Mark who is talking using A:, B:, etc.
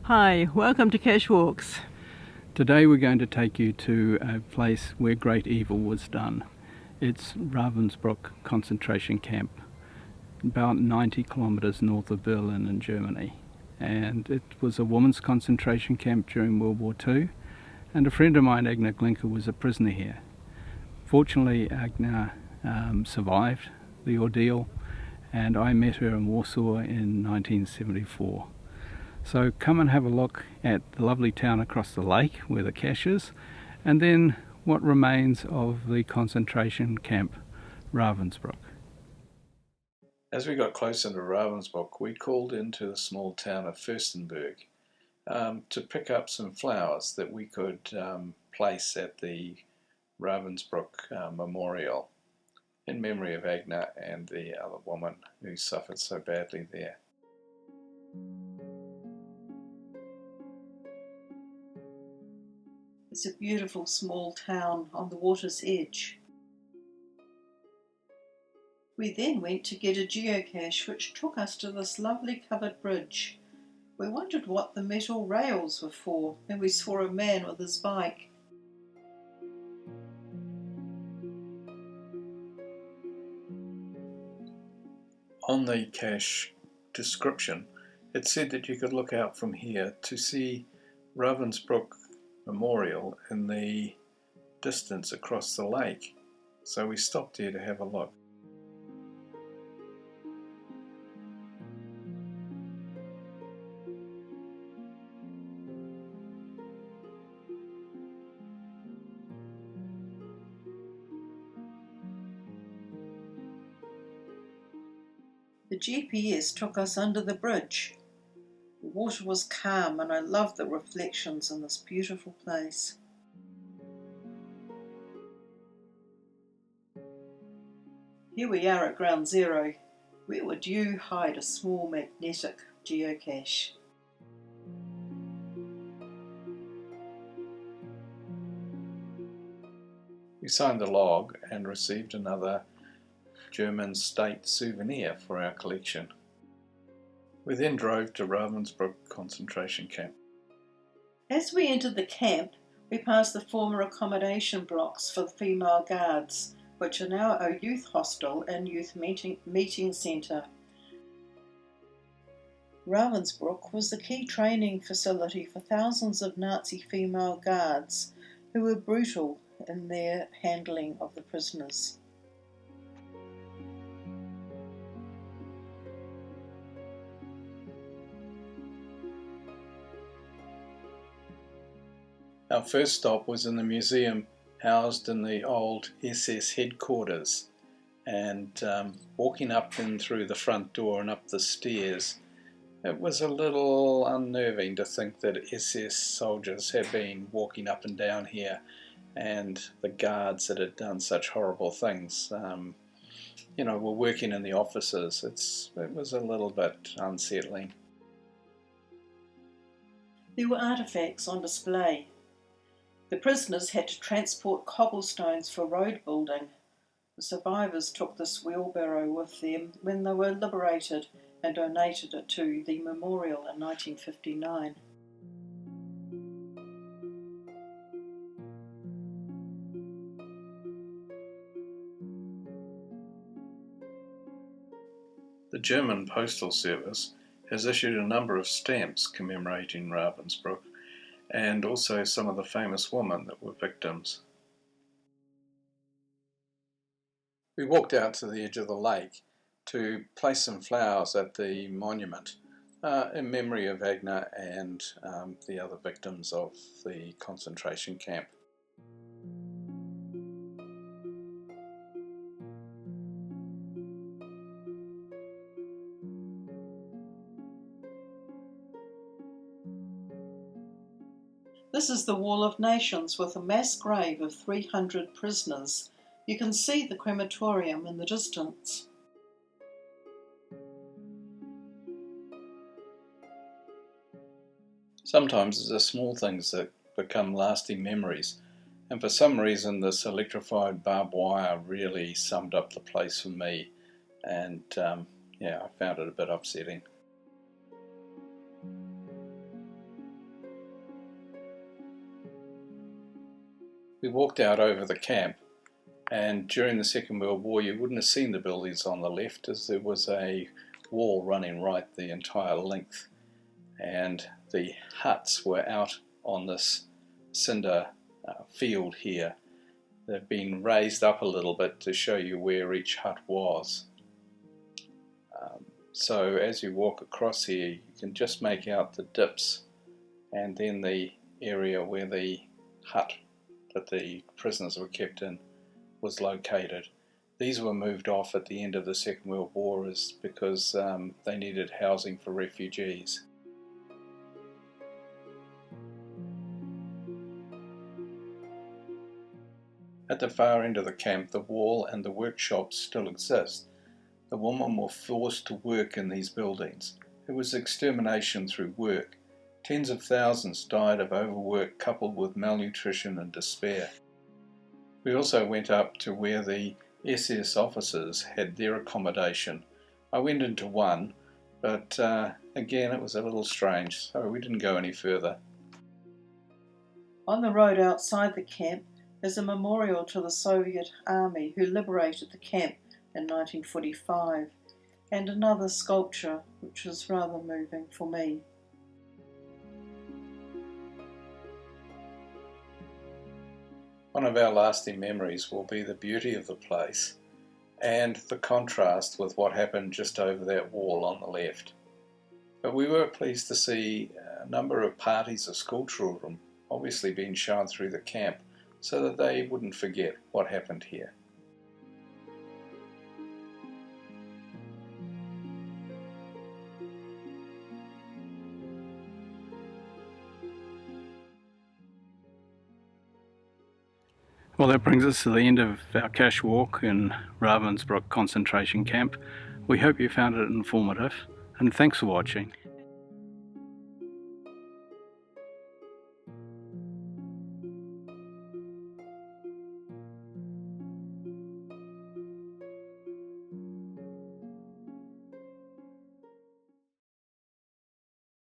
A: Hi, welcome to Cache Walks. Today we're going to take you to a place where great evil was done. It's Ravensbruck concentration camp, about 90 kilometers north of Berlin in Germany. And it was a women's concentration camp during World War II, and a friend of mine, Agna Glinka, was a prisoner here. Fortunately, Agna survived the ordeal, and I met her in Warsaw in 1974. So come and have a look at the lovely town across the lake where the cache is, and then what remains of the concentration camp, Ravensbruck. As we got closer to Ravensbrück, we called into the small town of Fürstenberg to pick up some flowers that we could place at the Ravensbrück Memorial in memory of Agna and the other woman who suffered so badly there.
B: It's a beautiful small town on the water's edge. We then went to get a geocache which took us to this lovely covered bridge. We wondered what the metal rails were for, and we saw a man with his bike.
C: On the cache description, it said that you could look out from here to see Ravensbrück Memorial in the distance across the lake, so we stopped here to have a look.
B: The GPS took us under the bridge. The water was calm and I loved the reflections in this beautiful place. Here we are at ground zero. Where would you hide a small magnetic geocache?
C: We signed the log and received another German state souvenir for our collection. We then drove to Ravensbrück concentration camp.
B: As we entered the camp, we passed the former accommodation blocks for the female guards, which are now a youth hostel and youth meeting centre. Ravensbrück was the key training facility for thousands of Nazi female guards who were brutal in their handling of the prisoners.
C: Our first stop was in the museum housed in the old SS headquarters, and walking up in through the front door and up the stairs, it was a little unnerving to think that SS soldiers had been walking up and down here, and the guards that had done such horrible things were working in the offices. It was a little bit unsettling.
B: There were artefacts on display. The prisoners had to transport cobblestones for road building. The survivors took this wheelbarrow with them when they were liberated and donated it to the memorial in 1959.
C: The German Postal Service has issued a number of stamps commemorating Ravensbrück, and also some of the famous women that were victims. We walked out to the edge of the lake to place some flowers at the monument in memory of Agna and the other victims of the concentration camp.
B: This is the Wall of Nations with a mass grave of 300 prisoners. You can see the crematorium in the distance.
C: Sometimes it's the small things that become lasting memories, and for some reason this electrified barbed wire really summed up the place for me, and I found it a bit upsetting. We walked out over the camp, and during the Second World War you wouldn't have seen the buildings on the left, as there was a wall running right the entire length, and the huts were out on this cinder field here. They've been raised up a little bit to show you where each hut was. So as you walk across here, you can just make out the dips and then the area where the hut that the prisoners were kept in was located. These were moved off at the end of the Second World War because they needed housing for refugees. At the far end of the camp, the wall and the workshops still exist. The women were forced to work in these buildings. It was extermination through work. Tens of thousands died of overwork coupled with malnutrition and despair. We also went up to where the SS officers had their accommodation. I went into one, but again it was a little strange, so we didn't go any further.
B: On the road outside the camp is a memorial to the Soviet army who liberated the camp in 1945, and another sculpture which is rather moving for me.
C: One of our lasting memories will be the beauty of the place and the contrast with what happened just over that wall on the left. But we were pleased to see a number of parties of school children obviously being shown through the camp so that they wouldn't forget what happened here.
A: Well, that brings us to the end of our cache walk in Ravensbruck concentration camp. We hope you found it informative, and thanks for watching.